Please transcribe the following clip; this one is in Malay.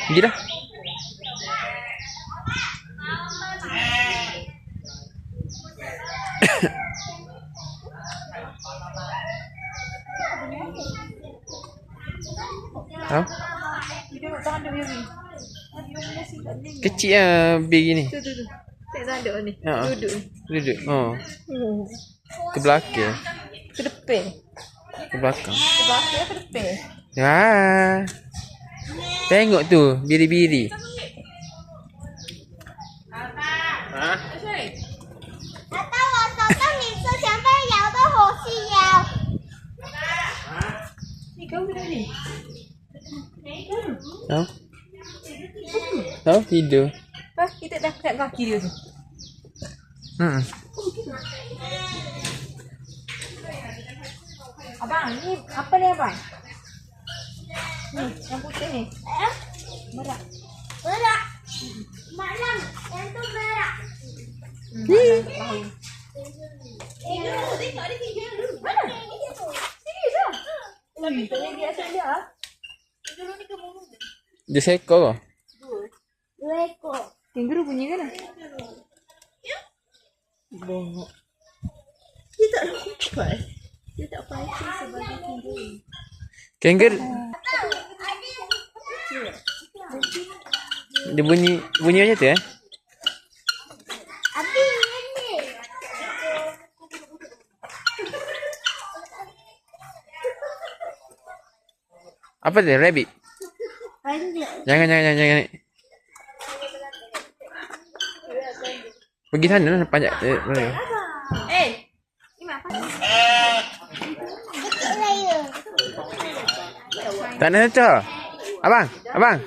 Pergi dah. Ha? Kecil lah beg ni. Tu. Tak sadar ni. Ha. Duduk ni. Duduk. Oh. Ke belakang. Ke depan. Ke belakang. Ke belakang ke depan. Ha. Tengok tu, biri-biri. Ha? 爸爸，我找到你之前被咬的火细腰。 Ni kau tadi. Ha? Ha? Tidur. Pas kita dah kat kaki dia tu. Hmm. Abang, ni apa ni abang? Ni, yang putih ni. Merah. Berak. Malam yang tu berak. Tahu. Tengok dia tinggal dulu. Mana? Sini dah. Tapi tak boleh dia asal dia. Dulu ni ke bulu. Dia seekor ke? Dua ekor. Kangaroo bunyi kan? Ya. Bongok. Dia tak nampak. Dia tak fighting sebagai kangaroo. Kangaroo. Dia bunyi macam tu Abi ini. Apa tu? Rabbit. Panjang. Jangan. Pergi sana lah panjat. Eh. Ni apa? Layer. Tak nak sentuh. Abang.